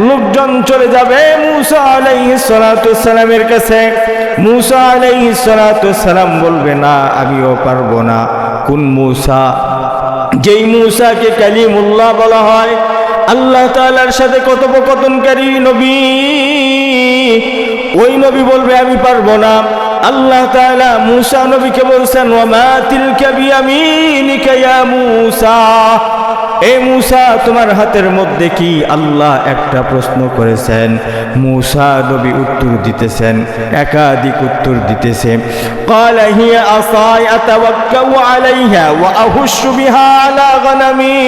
লোকজন চলে যাবে মূসা আলাইহিস সালাতু সালামের কাছে। মূসা আলাইহিস সালাতু সালাম বলবে, না আমিও পারবো না। কোন মূসা? যেই মূসাকে কালিমুল্লাহ বলা হয়, আল্লাহ তাআলার সাথে কথোপকথনকারী নবী, ওই নবী বলবে আমি পারবো না। আল্লাহ তাআলা মূসা নবীকে বলছেন, ওয়া মা তিলকা বিয়ামিনিকা ইয়া মূসা, এ মূসা তোমার হাতের মধ্যে কি? আল্লাহ একটা প্রশ্ন করেছেন, মূসা নবী উত্তর দিতেছেন, একাধিক উত্তর দিতেছে। ক্বালা হিয়া আসাই আতাওয়াক্কাউ আলাইহা ওয়া আহুশু বিহা আলা গনামি।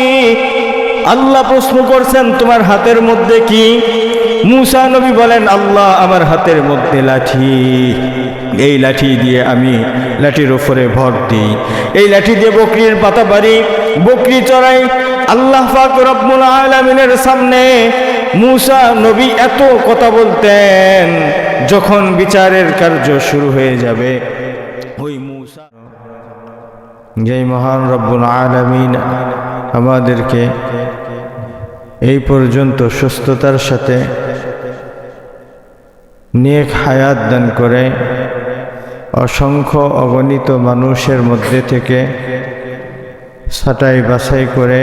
আল্লাহ প্রশ্ন করছেন তোমার হাতের মধ্যে কি? মূসা নবী বলেন, আল্লাহ আমার হাতের মধ্যে লাঠি, এই লাঠি দিয়ে আমি লাঠির উপরে ভর দিই, এই লাঠি দিয়ে বকরির পাতা বাড়ি, বকরি চড়াই। আল্লাহ পাক রব্বুল আলামিনের সামনে মূসা নবী এত কথা বলতেন, যখন বিচারের কার্য শুরু হয়ে যাবে, ওই মূসা, যেই মহান রব্বুল আলামিন আমাদেরকে এই পর্যন্ত সুস্থতার সাথে নেক হায়াত দান করে, অসংখ্য অগণিত মানুষের মধ্যে থেকে ছাঁটাই বাছাই করে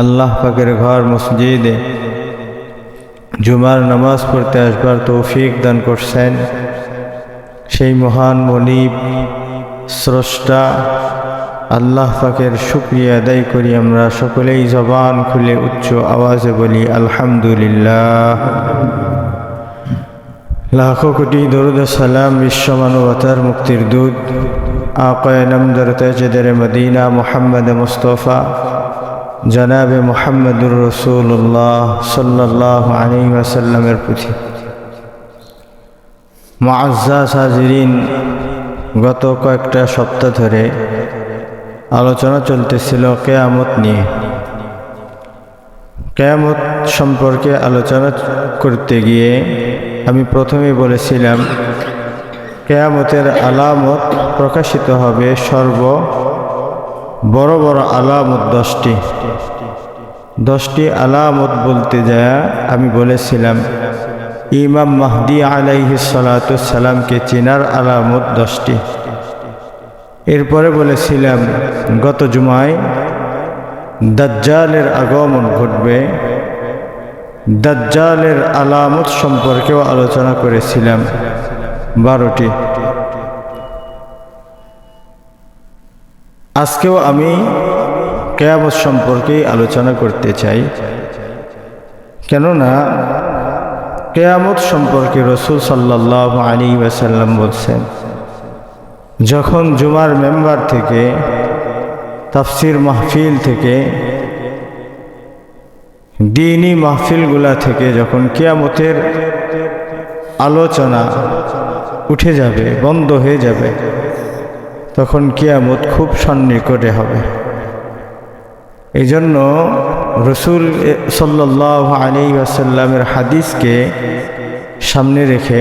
আল্লাহ পাকের ঘর মসজিদে জুমার নামাজ পড়তে আসবার তৌফিক দান করছেন, সেই মহান মনিব স্রষ্টা আল্লাহ পাকের শুকরিয়া আদায় করি। আমরা সকলেই জবান খুলে উচ্চ আওয়াজে বলি আলহামদুলিল্লাহ। লাখো কোটি দরুদ সালাম বিশ্ব মানবতার মুক্তির দূত আকায়ে নামদার তাজদারে মদিনা মুহাম্মদ মুস্তাফা জনাবে মুহাম্মদুর রাসূলুল্লাহ সাল্লাল্লাহু আলাইহি ওয়াসাল্লামের প্রতি মুআজ্জাজ হাজিরিন, গত কয়েকটা সপ্তাহ ধরে আলোচনা চলতেছিল কিয়ামত নিয়ে। কিয়ামত সম্পর্কে আলোচনা করতে গিয়ে আমি প্রথমে বলেছিলাম, কিয়ামতের আলামত প্রকাশিত হবে বড় বড় আলামত 10টি আলামত বলতে যায় আমি বলেছিলাম ইমাম মাহদি আলাইহিস সালাতু সালামকে চেনার আলামত 10টি। এরপরে বলেছিলাম গত জুমায় দাজ্জালের আগমন ঘটবে, দাজ্জালের আলামত সম্পর্কেও আলোচনা করেছিলাম 12টি। আজকেও আমি কিয়ামত সম্পর্কেই আলোচনা করতে চাই, কেননা কিয়ামত সম্পর্কে রাসূল সাল্লাল্লাহু আলাইহি ওয়াসাল্লাম বলছেন, যখন জুমার মেম্বার থেকে, তাফসির মাহফিল থেকে, দ্বীনি মাহফিলগুলা থেকে যখন কিয়ামতের আলোচনা উঠে যাবে, বন্ধ হয়ে যাবে, তখন কিয়ামত খুব সন্নিকটে হবে। এই জন্য রাসূল সাল্লাল্লাহু আলাইহি ওয়াসাল্লামের হাদিসকে সামনে রেখে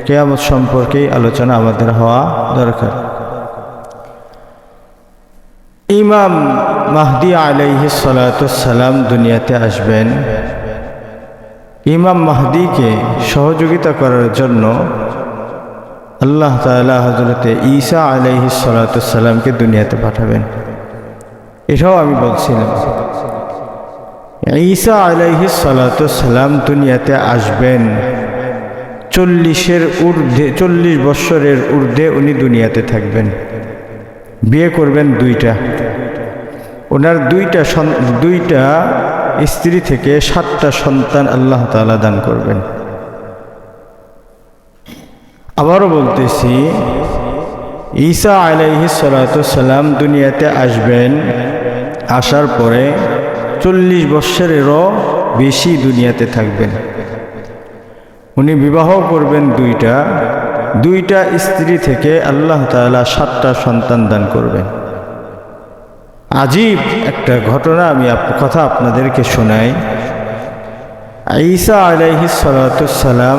কিয়ামত সম্পর্কে আলোচনা আমাদের হওয়া দরকার। ইমাম মাহদি আলাইহিস সালাতু সালাম দুনিয়াতে আসবেন। ইমাম মাহদিকে সহযোগিতা করার জন্য আল্লাহ তাআলা হযরতে ঈসা আলাইহিস সালাতু সালামকে দুনিয়াতে পাঠাবেন। এটাও আমি বলছিলাম, ঈসা আলাইহিস সালাতু সালাম দুনিয়াতে আসবেন 40 বৎসরের ঊর্ধ্বে উনি দুনিয়াতে থাকবেন। বিয়ে করবেন 2টা, ওনার 2টা স্ত্রী থেকে 7টা সন্তান আল্লাহ তাআলা দান করবেন। আবারও বলতেছি, ঈসা আলাইহিস সালাতু সালাম দুনিয়াতে আসবেন, আসার পরে 40 বৎসরেরও বেশি দুনিয়াতে থাকবেন। উনি বিবাহ করবেন 2টা স্ত্রী থেকে আল্লাহ তাআলা 7টা সন্তান দান করবেন। আজীব একটা ঘটনা আমি কথা আপনাদেরকে শোনাই। ঈসা আলাইহিস সালাতু সালাম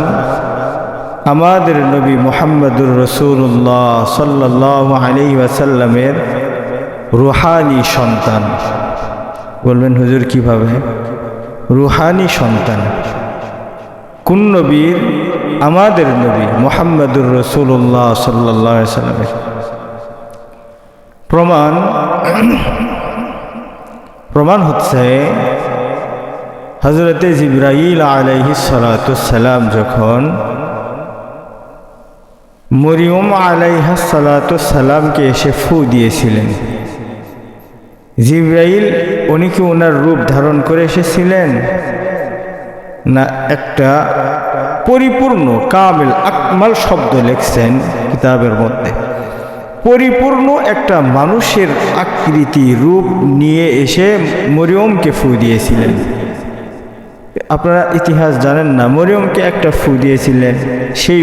আমাদের নবী মুহাম্মদুর রাসূলুল্লাহ সাল্লাল্লাহু আলাইহি ওয়াসাল্লামের রূহানি সন্তান। বলবেন হুজুর কিভাবে? রুহানি সন্তান। কোন নবীর? আমাদের নবী মুহাম্মদুর রাসূলুল্লাহ সাল্লাল্লাহু আলাইহি সাল্লামের। প্রমাণ হচ্ছে হযরতে জিবরাইল আলাইহিস সালাতুস সালাম যখন মরিয়ম আলাইহিস সালাতুস সালামকে এসে ফু দিয়েছিলেন, জিবরাইল উনি কি ওনার রূপ ধারণ করে এসেছিলেন? না, একটা পরিপূর্ণ কামিল আকমাল শব্দ লিখছেন কিতাবের মধ্যে, পরিপূর্ণ একটা মানুষের আকৃতি রূপ নিয়ে এসে মরিয়মকে ফু দিয়েছিলেন। আপনারা ইতিহাস জানেন না, মরিয়মকে একটা ফু দিয়েছিলেন, সেই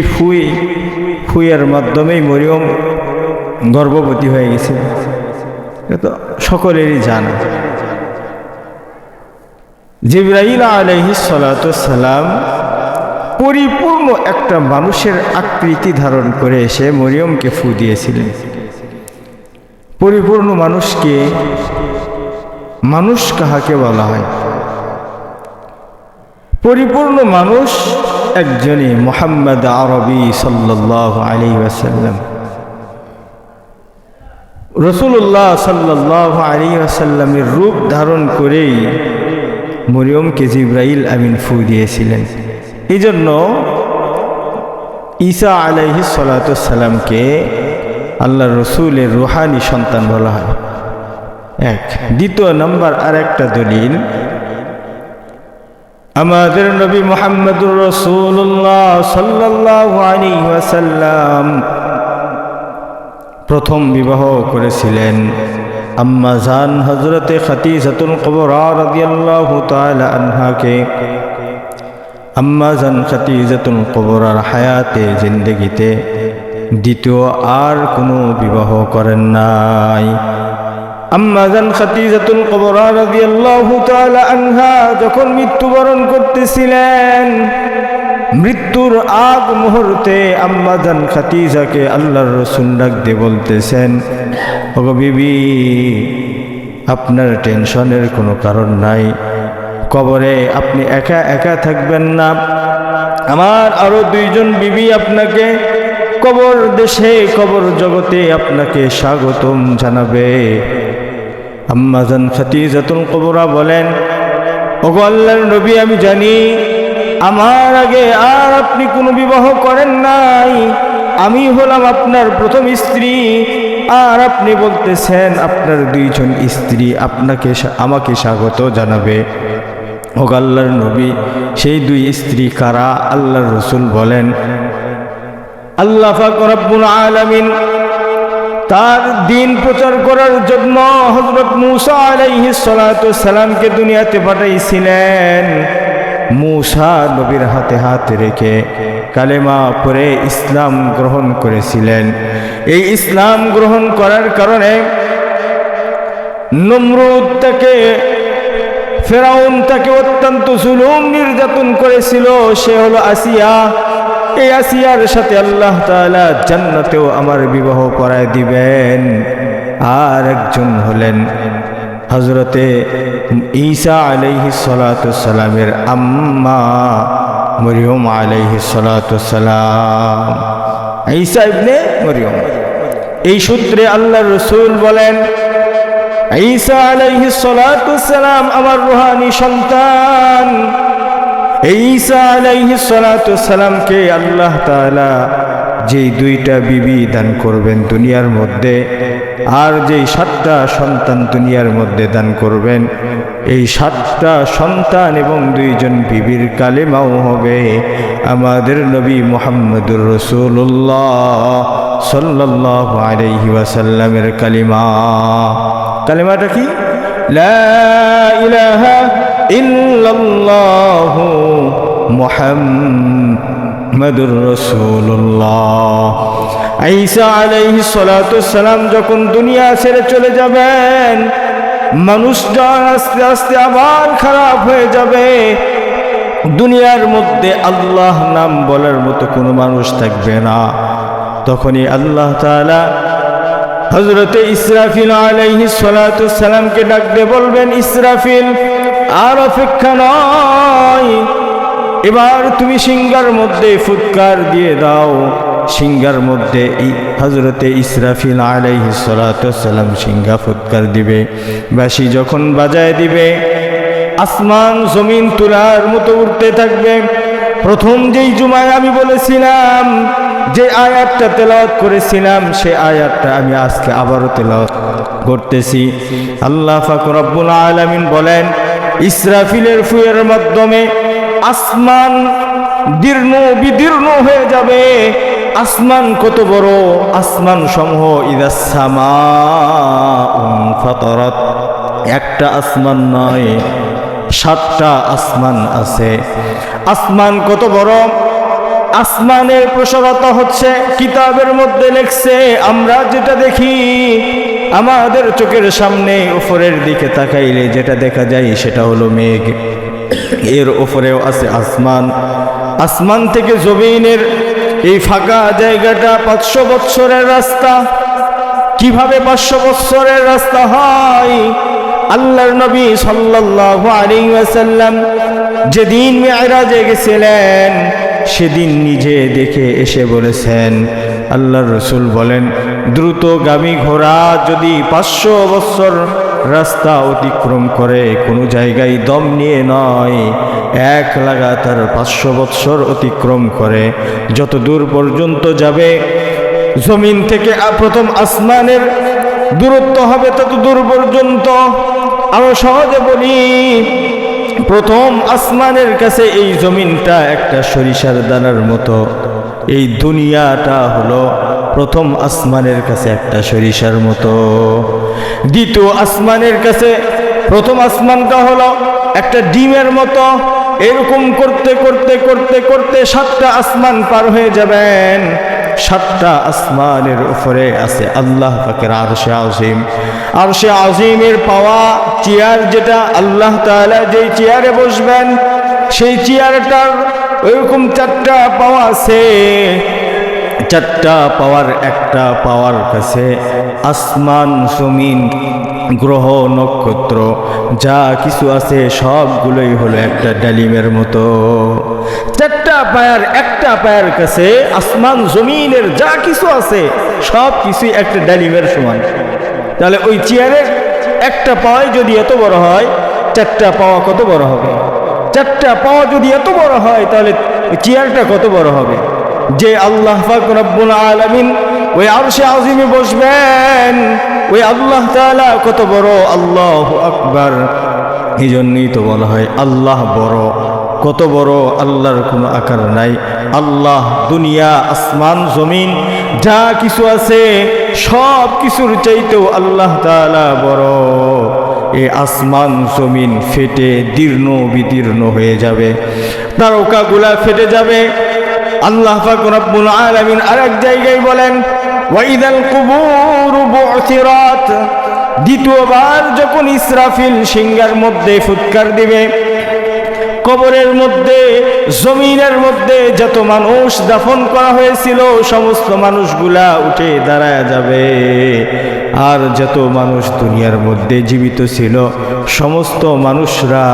ফুয়ের মাধ্যমেই মরিয়ম গর্ভবতী হয়ে গেছিল। তো সকলেরই জানা। জিবরাইল আলাইহিস সালাতুস সালাম পরিপূর্ণ একটা মানুষের আকৃতি ধারণ করে এসে মরিয়মকে ফু দিয়েছিলেন। পরিপূর্ণ মানুষকে, মানুষ কাহাকে বলা হয়? পরিপূর্ণ মানুষ একজনই, মুহাম্মদ আরবি সাল্লাল্লাহু আলাইহি ওয়াসাল্লাম। রাসূলুল্লাহ সাল্লাল্লাহু আলাইহি ওয়াসাল্লামের রূপ ধারণ করেই মরিয়মকে জিবরাইল আমিন ফু দিয়েছিলেন। এই জন্য ঈসা আলাইহিস সালাতুস সালামকে আল্লাহ রসুলের রুহানি সন্তান বলা হয়। এক। দ্বিতীয় নম্বর আর একটা দলিল, আমাদের নবী মুহাম্মদুর রাসূলুল্লাহ সাল্লাল্লাহু আলাইহি ওয়াসাল্লাম প্রথম বিবাহ করেছিলেন আম্মা জান হযরতে খাদিজাতুল কুবরা রাদিয়াল্লাহু তাআলা আনহাকে। আম্মা জান খাদিজাতুল কুবরার হায়াতে, জিন্দেগিতে দ্বিতীয় আর কোনো বিবাহ করেন নাই। আম্মা জান খাদিজাতুল কুবরা রাদিয়াল্লাহু তাআলা আনহা যখন মৃত্যুবরণ করতেছিলেন, মৃত্যুর আগ মুহূর্তে আম্মা জান খাদিজাকে আল্লাহর রাসূল ডাক দিয়ে বলতেছেন, ওগো বিবি, আপনার টেনশনের কোনো কারণ নাই, কবরে আপনি একা একা থাকবেন না, আমার আরো দুইজন বিবি আপনাকে কবর দেশে, কবর জগতে আপনাকে স্বাগতম জানাবে। আম্মা জান খাদিজাতুল কুবরা বলেন, ওগো আল্লাহর নবী, আমি জানি আমার আগে আর আপনি কোনো বিবাহ করেন নাই, আমি হলাম আপনার প্রথম স্ত্রী, আর আপনি বলতেছেন আপনার দুইজন স্ত্রী আমাকে স্বাগত জানাবে। ওগো আল্লাহর নবী, সেই দুই স্ত্রী কারা? আল্লাহর রাসূল বলেন, আল্লাহ পাক রব্বুল আলামিন তার দ্বীন প্রচার করার জন্য হযরত মূসা আলাইহিস সালাতু সালামকে দুনিয়াতে পাঠাইছিলেন। মূসা নবীর হাতে হাত রেখে কালেমা পড়ে ইসলাম গ্রহণ করেছিলেন। এই ইসলাম গ্রহণ করার কারণে নমরুদ তাকে, ফেরাউন তাকে অত্যন্ত জুলুম নির্যাতন করেছিল। সে হলো আসিয়া। এই আসিয়ার সাথে আল্লাহ তাআলা জান্নাতেও আমার বিবাহ করায় দিবেন। আর একজন হলেন হযরতে ঈসা আলাইহিস সালাতু সালামের আম্মা মরিয়ম আলাইহিস সালাতু সালাম, ঈসা ইবনে মরিয়ম। এই সূত্রে আল্লাহর রাসূল বলেন, ঈসা আলাইহিস সালাতু সালাম আমার রূহানি সন্তান। ঈসা আলাইহিস সালাতু সালামকে আল্লাহ তাআলা যেই দুইটা বিবি দান করবেন দুনিয়ার মধ্যে, আর যেই 7টা সন্তান দুনিয়ার মধ্যে দান করবেন, এই 7টা সন্তান এবং 2জন বিবির কালেমাও হবে আমাদের নবী মুহাম্মদুর রাসূলুল্লাহ সাল্লাল্লাহু আলাইহি ওয়াসাল্লামের কালিমা। কালিমাটা কি? লা ইলাহা ইল্লাল্লাহু মুহাম্মাদুর রাসূলুল্লাহ। ঈসা আলাইহিস সালাতু সালাম যখন দুনিয়া ছেড়ে চলে যাবেন, মানুষজন আস্তে আস্তে আবার খারাপ হয়ে যাবে। দুনিয়ার মধ্যে আল্লাহ নাম বলার মতো কোনো মানুষ থাকবে না। তখনই আল্লাহ তাআলা হযরতে ইসরাফিল আলাইহিস সালাতু সালামকে ডাক দিয়ে বলবেন, ইসরাফিল আর অপেক্ষা নয়, এবার তুমি সিংহার মধ্যে ফুৎকার দিয়ে দাও। সিংহার মধ্যে হযরতে ইসরাফিল আলাইহিস সালাতু ওয়াস সালাম সিংহা ফুৎকার দিবে। বাঁশি যখন বাজায় দিবে, আসমান জমিন তুলার মতো উঠতে থাকবে। প্রথম যেই জুমায় আমি বলেছিলাম, যে আয়াতটা তেলাওয়াত করেছিলাম, সে আয়াতটা আমি আজকে আবারও তেলাওয়াত করতেছি। আল্লাহ পাক রব্বুল আলামিন বলেন, ইসরাফিলের ফুয়ের মাধ্যমে আসমান দীর্ণ বিদীর্ণ হয়ে যাবে। আসমান কত বড়! আসমান সমূহ ইদাস সামাউন ফাতারাত, একটা আসমান নয়, 7টা আসমান আছে। আসমান কত বড়! আসমানের প্রসারতা হচ্ছে কিতাবের মধ্যে লেখছে, আমরা যেটা দেখি আমাদের চোখের সামনে উপরের দিকে তাকাইলে যেটা দেখা যায় সেটা হলো মেঘ। এর উপরেও আছে আসমান। আসমান থেকে জমিনের এই ফাঁকা জায়গাটা 500 বছরের রাস্তা। কিভাবে 500 বছরের রাস্তা হয়? আল্লাহর নবী সাল্লাল্লাহু আলাইহি ওয়াসাল্লাম যেদিন মিরাজে গেছিলেন, সেদিন নিজে দেখে এসে বলেছেন, আল্লাহর রাসূল বলেন, দ্রুতগামী ঘোড়া যদি 500 বছর রাস্তা অতিক্রম করে, কোনো জায়গায় দম নিয়ে নয়, এক লাগাতার 500 বছর অতিক্রম করে, যত দূর পর্যন্ত যাবে, জমিন থেকে প্রথম আসমানের দূরত্ব হবে তত দূর পর্যন্ত। আরো সহজে বলি, প্রথম আসমানের কাছে এই জমিনটা একটা সরিষার দানার মতো। এই দুনিয়াটা হলো প্রথম আসমানের কাছে একটা সরিষার মতো। দ্বিতীয় আসমানের কাছে প্রথম আসমানটা হলো একটা ডিমের মতো। এরকম করতে করতে করতে করতে 7টা আসমান পার হয়ে যাবেন। 7টা আসমানের উপরে আছে আল্লাহ পাকের আরশে আজিম। আরশে আজিমের পাওয়া চেয়ার, যেটা আল্লাহ তাআলা যেই চেয়ারে বসবেন, সেই চেয়ারটার ওইরকম 4টা পাওয়া আছে। 4টা পাওয়ার, একটা পাওয়ার কাছে আসমান জমিন গ্রহ নক্ষত্র যা কিছু আছে সবগুলোই হলো একটা ডালিমের মতো। 4টা পায়ার, একটা পায়ের কাছে আসমান জমিনের যা কিছু আছে সব কিছুই একটা ডালিমের সমান। তাহলে ওই চেয়ারের একটা পাওয়াই যদি এত বড় হয়, 4টা পাওয়া কত বড় হবে? 4টা পাওয়া যদি এত বড় হয়, তাহলে চেয়ারটা কত বড় হবে? যে আল্লাহ পাক রব্বুল আলামিন ওই আরশে আজিমে বসবেন, ওই আল্লাহ তাআলা কত বড়! আল্লাহু আকবার। এই জন্যই তো বলা হয় আল্লাহ বড়। কত বড়! আল্লাহর কোনো আকার নাই। আল্লাহ দুনিয়া আসমান জমিন যা কিছু আছে সব কিছুর চাইতেও আল্লাহ তাআলা বড়। এই আসমান জমিন ফেটে দীর্ণ বিদীর্ণ হয়ে যাবে, তারকাগুলা ফেটে যাবে। আল্লাহ পাক রব্বুল আলামিন আরেক জায়গায় বলেন, ওয়াইদাল কুবুরু বু'থিরাত। দ্বিতীয়বার যখন ইসরাফিল সিংহার মধ্যে ফুৎকার দিবে, কবরের মধ্যে জমিনের মধ্যে যত মানুষ দাফন করা হয়েছিল সমস্ত মানুষগুলা উঠে দাঁড়ায় যাবে। আর যত মানুষ দুনিয়ার মধ্যে জীবিত ছিল সমস্ত মানুষরা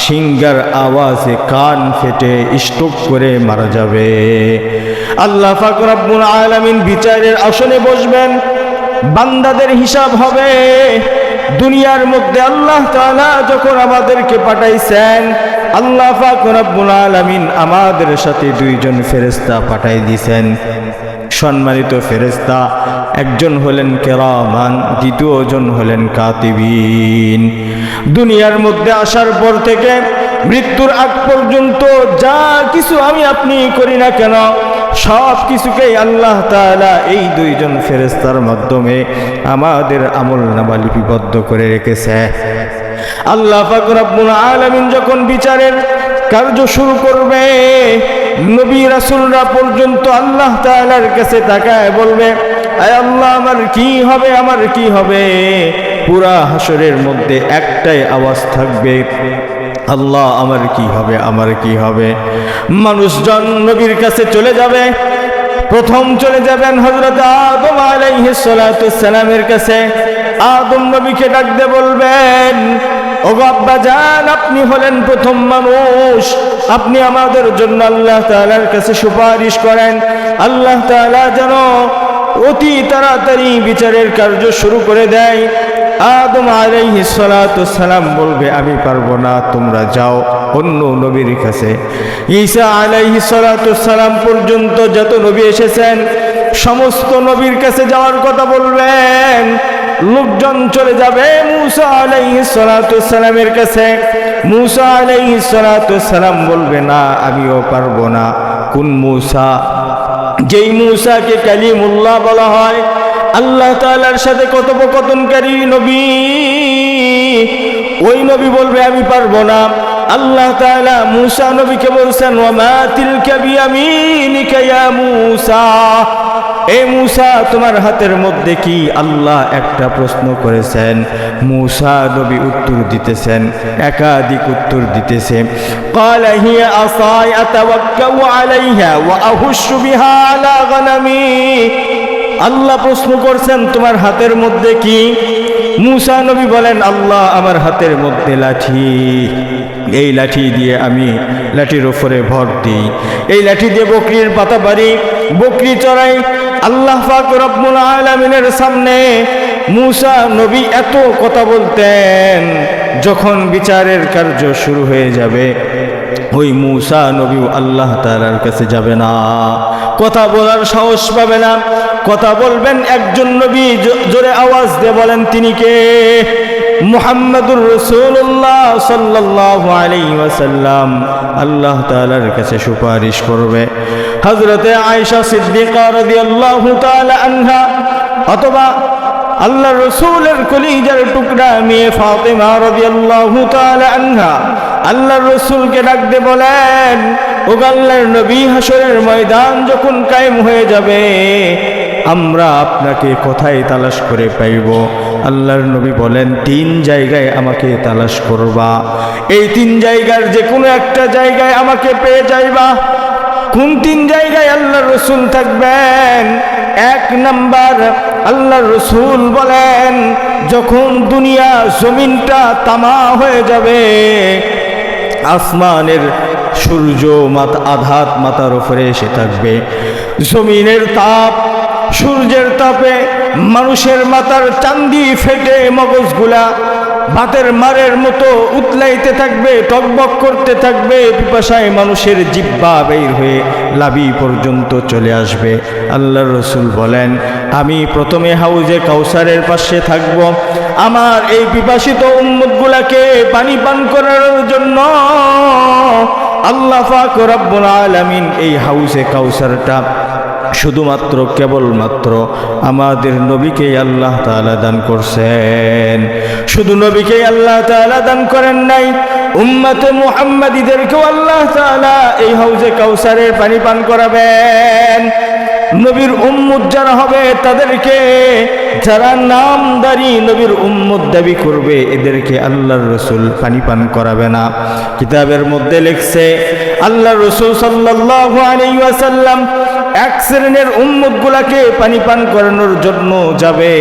সিংহার আওয়াজে কান ফেটে স্ট্রোক করে মারা যাবে। আল্লাহ পাক রব্বুল আলামিন বিচারের আসনে বসবেন, বান্দাদের হিসাব হবে। দুনিয়ার মধ্যে আল্লাহ তাআলা যখন আমাদেরকে পাঠাইছেন, আল্লাহ পাক রব্বুল আলামিন আমাদের সাথে 2জন ফেরেশতা পাঠাই দিয়েছেন। সম্মানিত ফেরেশতা, একজন হলেন কেরামান, দ্বিতীয়জন হলেন কাতিবিন। দুনিয়ার মধ্যে আসার পর থেকে মৃত্যুর আগ পর্যন্ত যা কিছু আমি আপনি করি না কেন, সব কিছুকেই আল্লাহ তাআলা এই 2জন ফেরেশতার মাধ্যমে আমাদের আমলনামা লিপিবদ্ধ করে রেখেছে। আল্লাহ পাক রব্বুল আলামিন যখন বিচারের কার্য শুরু করবে, নবী রাসূলরা পর্যন্ত আল্লাহ তাআলার কাছে তাকায় বলবে, আয় আল্লাহ, আমার কি হবে, আমার কি হবে? পুরা হাসরের মধ্যে একটাই আওয়াজ থাকবে, আল্লাহ আমার কি হবে, আমার কি হবে? মানুষজন নবীর কাছে চলে যাবে। প্রথম চলে যাবেন হযরত আদম আলাইহিস সালাতু ওয়াস সালামের কাছে। আদম নবীকে ডাকতে বলবেন, ওগো আব্বাজান, আপনি হলেন প্রথম মানুষ, আপনি আমাদের জন্য আল্লাহ তাআলার কাছে সুপারিশ করেন। আল্লাহ তাআলা যেন অতি তাড়াতাড়ি বিচারের কার্য শুরু করে দেয়। আদম আলাইহিস সালাতু সালাম বলবে, আমি পারবো না, তোমরা যাও অন্য নবীর কাছে। ঈসা আলাইহিস সালাতু সালাম পর্যন্ত যত নবী এসেছেন সমস্ত নবীর কাছে যাওয়ার কথা বলবেন। লোকজন চলে যাবে মূসা আলাইহিস সালাতু সালামের কাছে। মূসা আলাইহিস সালাতু সালাম বলবে, না, আমিও পারবো না। কোন মূসা? যেই মূসাকে কালিমুল্লাহ বলা হয়, আল্লাহ তাআলার সাথে কথোপকথনকারী নবী, ওই নবী বলবে, আমি পারবো না। আল্লাহ তাআলা মূসা নবীকে বলছেন, ওয়া মা তিলকা বিয়ামিনিকা ইয়া মূসা, এ মূসা তোমার হাতের মধ্যে কি? আল্লাহ একটা প্রশ্ন করেছেন, মূসা নবী উত্তর দিতেছেন, একাধিক উত্তর দিতেছে। ক্বালা হিয়া আসাই আতাওয়াক্কাউ আলাইহা ওয়া আহুশু বিহা আলা গনামি। আল্লাহ প্রশ্ন করছেন, তোমার হাতের মধ্যে কি? মূসা নবী বলেন, আল্লাহ, আমার হাতের মধ্যে লাঠি, এই লাঠি দিয়ে আমি লাঠির উপরে ভর দিই, এই লাঠি দিয়ে বকরির পাতা বাড়ি, বকরি চড়াই। আল্লাহ পাক রব্বুল আলামিনের সামনে মূসা নবী এত কথা বলতেন, যখন বিচারের কার্য শুরু হয়ে যাবে ওই মূসা নবীও আল্লাহ তাআলার কাছে যাবে না, কথা বলার সাহস পাবে না। কথা বলবেন একজন নবী, জোরে আওয়াজ দিয়ে বলেন, তিনি কে? মুহাম্মাদুর রাসূলুল্লাহ সাল্লাল্লাহু আলাইহি ওয়াসাল্লাম আল্লাহ তাআলার কাছে সুপারিশ করবে। হযরতে আয়েশা সিদ্দিকা রাদিয়াল্লাহু তাআলা আনহা, অথবা আল্লাহ রসুলের কলিজার টুকরা মেয়ে ফাতেমা রাদিয়াল্লাহু তাআলা আনহা আল্লাহ রসুলকে ডাক দিয়ে বলেন, ও আল্লাহর নবী, হাসরের ময়দান যখন কায়েম হয়ে যাবে আমরা আপনাকে কোথায় তালাশ করে পাইব? আল্লাহর নবী বলেন, 3 জায়গায় আমাকে তালাশ করবা, এই 3 জায়গার যে কোনো একটা জায়গায় আমাকে পেয়ে যাইবা। কোন 3 জায়গায় আল্লাহর রসুল থাকবেন? 1 নাম্বার, আল্লাহর রসুল বলেন, যখন দুনিয়া জমিনটা তামা হয়ে যাবে, আসমানের সূর্য আধাত মাথার উপরে এসে থাকবে, জমিনের তাপ, সূর্যের তাপে মানুষের মাথার চান্দি ফেটে মগজগুলা ভাতের মারের মতো উতলাইতে থাকবে, টকবক করতে থাকবে, পিপাসায় মানুষের জিহ্বা বের হয়ে লাবি পর্যন্ত চলে আসবে। আল্লাহর রসুল বলেন, আমি প্রথমে হাউজে কাউসারের পাশে থাকব, আমার এই পিপাসিত উম্মতগুলাকে পানি পান করার জন্য আল্লাহ পাক রব্বুল আলামিন এই হাউজে কাউসারটা শুধুমাত্র কেবলমাত্র আমাদের নবীকেই আল্লাহ তাআলা দান করছেন। শুধু নবীকেই আল্লাহ তাআলা দান করেন নাই, উম্মতে মুহাম্মাদীদেরকেও আল্লাহ তাআলা এই হাউজে কাউসারের পানি পান করাবেন। নবীর উম্মত যারা হবে তাদেরকে, যারা নামদারি নবীর উম্মত দাবি করবে, এদেরকে আল্লাহর রসুল পানি পান করাবে না। কিতাবের মধ্যে লিখছে, আল্লাহর রসুল সাল্লাল্লাহু আলাইহি ওয়াসাল্লাম 1 শ্রেণীর উম্মতগুলাকে পানি পান করানোর জন্য যাবে,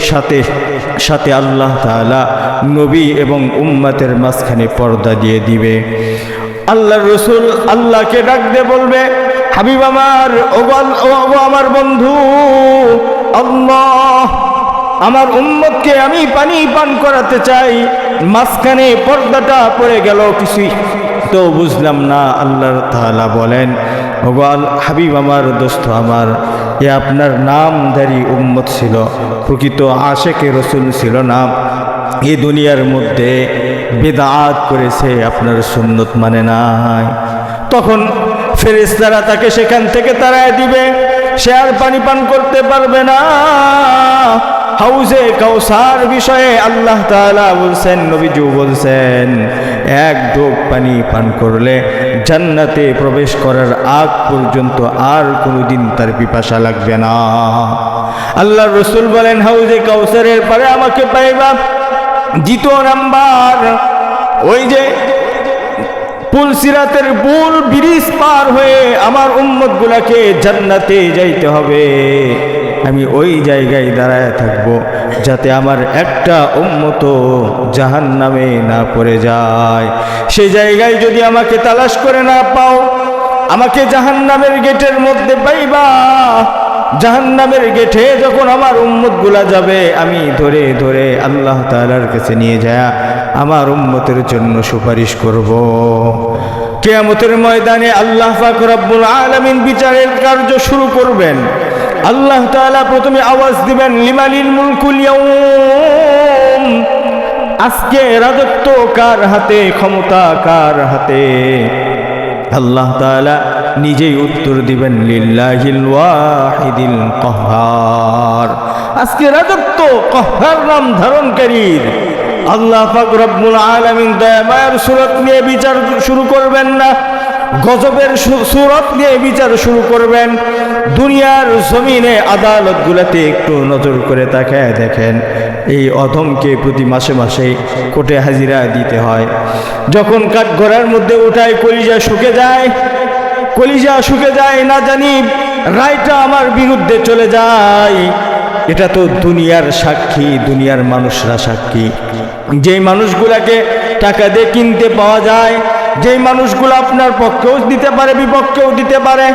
সাথে সাথে আল্লাহ তাআলা নবী এবং উম্মতের মাঝখানে পর্দা দিয়ে দিবে। আল্লাহর রসুল আল্লাহকে ডাক দিয়ে বলবে, হাবিব আমার, ওগো আমার বন্ধু আল্লাহ, আমার উম্মতকে আমি পানি পান করাতে চাই, মাঝখানে পর্দাটা পড়ে গেল, কিছুই তো বুঝলাম না। আল্লাহ তাআলা বলেন, ওগো হাবিব আমার, দোস্ত আমার, এ আপনার নামধারী উম্মত ছিল, প্রকৃত আশেকে রসুল ছিল না। এই দুনিয়ার মধ্যে বিদআত করেছে, আপনার সুন্নত মানে নাই। তখন ফেরেশতারা তাকে সেখান থেকে তাড়ায় দিবে, সে আর পানি পান করতে পারবে না। হাউজে কাউসার বিষয়ে আল্লাহ তাআলা বলছেন, নবীজি বলছেন, 1 ঢোক পানি পান করলে জান্নাতে প্রবেশ করার আগ পর্যন্ত আর কোনোদিন তার পিপাসা লাগবে না। আল্লাহর রাসূল বলেন, হাউজে কাউসারের পরে আমাকে পাইবা। 2 নাম্বার, ওই যে পুল সিরাতের পুল ব্রিজ পার হয়ে আমার উম্মতগুলাকে জান্নাতে যাইতে হবে, আমি ওই জায়গায় দাঁড়ায় থাকবো। যাতে আমার একটা উম্মত জাহান্নামে না পড়ে যায়। সেই জায়গায় যদি আমাকে তালাশ করে না পাও, আমাকে জাহান্নামের গেটের মধ্যে পাইবা। জাহান্নামের গেটে যখন আমার উম্মতগুলা যাবে, আমি ধরে ধরে আল্লাহ তাআলার কাছে নিয়ে যায় আমার উম্মতের জন্য সুপারিশ করব। কিয়ামতের ময়দানে আল্লাহ পাক রব্বুল আলামিন বিচারের কার্য শুরু করবেন। আল্লাহ তাআলা প্রথমে আওয়াজ দিবেন, লিমানিল মুলকুল ইয়াউম, আজকে রাজত্ব কার হাতে, ক্ষমতা কার হাতে? আল্লাহ তাআলা নিজেই উত্তর দিবেন, লিল্লাহিল ওয়াহিদিল কাহ্হার। আজকে রাজত্ব কাহ্হার নাম ধারণকারীর। আল্লাহ পাক রব্বুল আলামিন দয়াময়ের সূরত নিয়ে বিচার শুরু করবেন না, গজবের সূরত নিয়ে বিচার শুরু করবেন। দুনিয়ার জমিনে আদালতগুলোতে একটু নজর করে তাকায় দেখেন, এই অধমকে প্রতি মাসে মাসে কোর্টে হাজিরা দিতে হয়। যখন কাঠগড়ার মধ্যে উঠায় কলিজা শুকে যায়, কলিজা শুকে যায়, না জানি রায়টা আমার বিরুদ্ধে চলে যায়। এটা তো দুনিয়ার সাক্ষী, দুনিয়ার মানুষরা সাক্ষী। যেই মানুষগুলাকে টাকা দিয়ে কিনতে পাওয়া যায়, যেই মানুষগুলো আপনার পক্ষেও দিতে পারে, বিপক্ষেও দিতে পারে,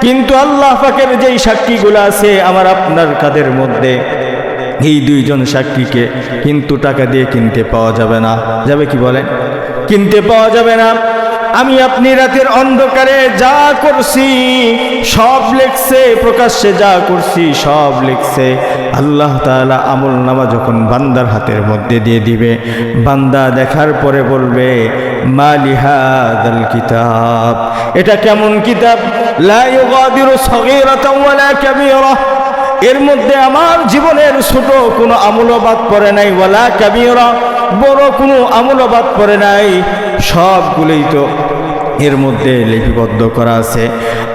কিন্তু আল্লাহ পাকের যেই সাক্ষীগুলো আছে আমার আপনার কাদের মধ্যে, এই দুইজন সাক্ষীকে কিন্তু টাকা দিয়ে কিনতে পাওয়া যাবে না। যাবে কি বলেন? কিনতে পাওয়া যাবে না। আমি আপনি রাতের অন্ধকারে যা করছি সব লিখছে, প্রকাশ্যে যা করছি সব লিখছে। আল্লাহ তাআলা আমল নামা যখন বান্দার হাতের মধ্যে দিয়ে দিবে, বান্দা দেখার পরে বলবে, মালি হাযাল কিতাব, এটা কেমন কিতাব? লা ইউগাদিরু সগীরাতাও ওয়ালা কাবীরা, এর মধ্যে আমার জীবনের ছোট কোনো আমলও বাদ পড়ে নাই, ওয়ালা কাবীরা, বড় কোনো আমলও বাদ পড়ে নাই, সবগুলোই তো এর মধ্যে লিপিবদ্ধ করা আছে।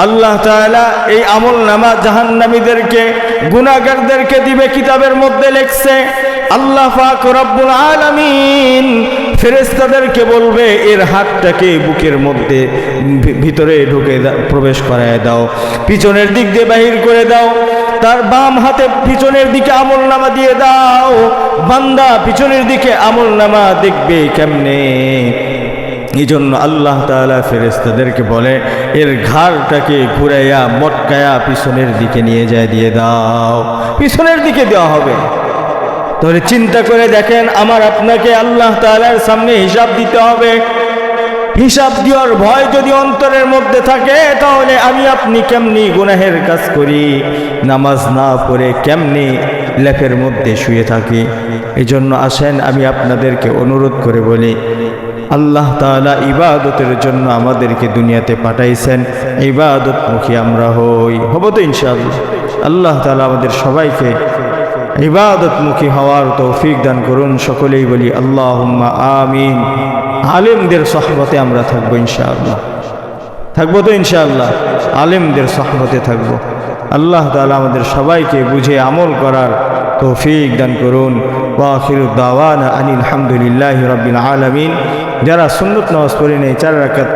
আল্লাহ তাআলা এই আমল নামা জাহান্নামীদেরকে, গুনাহগারদেরকে দিবে, কিতাবের মধ্যে লেখছে। আল্লাহ পাক রব্বুল আলামিন ফেরেশতাদেরকে বলবে, এর হাতটাকে বুকের মধ্যে ভিতরে ঢুকে প্রবেশ করায় দাও, পিছনের দিক দিয়ে বাহির করে দাও, তার বাম হাতে পিছনের দিকে আমল নামা দিয়ে দাও। বান্দা পিছনের দিকে আমল নামা দেখবে কেমনে? এই জন্য আল্লাহ তাআলা ফেরেশতাদেরকে বলে, এর ঘাড়টাকে ঘুরাইয়া মটকায়া পিছনের দিকে নিয়ে যায় দিয়ে দাও, পিছনের দিকে দেওয়া হবে। তাহলে চিন্তা করে দেখেন, আমার আপনাকে আল্লাহ তাআলার সামনে হিসাব দিতে হবে। হিসাব দেওয়ার ভয় যদি অন্তরের মধ্যে থাকে, তাহলে আমি আপনি কেমনি গুনাহের কাজ করি, নামাজ না পড়ে কেমনি লেপের মধ্যে শুয়ে থাকি। এই জন্য আসেন আমি আপনাদেরকে অনুরোধ করে বলি, আল্লাহ তাআলা ইবাদতের জন্য আমাদেরকে দুনিয়াতে পাঠাইছেন, ইবাদতমুখী আমরা হব তো ইনশাআল্লাহ। আল্লাহ তাআলা আমাদের সবাইকে ইবাদতমুখী হওয়ার তৌফিক দান করুন। সকলেই বলি আল্লাহুম্মা আমিন। আলেমদের সহবতে আমরা থাকবো ইনশাআল্লাহ, থাকবো তো ইনশাআল্লাহ, আলেমদের সহবতে থাকবো। আল্লাহ তাআলা আমাদের সবাইকে বুঝে আমল করার তৌফিক দান করুন। ওয়া আখিরু দাওয়ানা আনিল হামদুলিল্লাহি রাব্বিল আলামিন। যারা সুন্নত নামাজ পড়ে নেই 4 রাকাত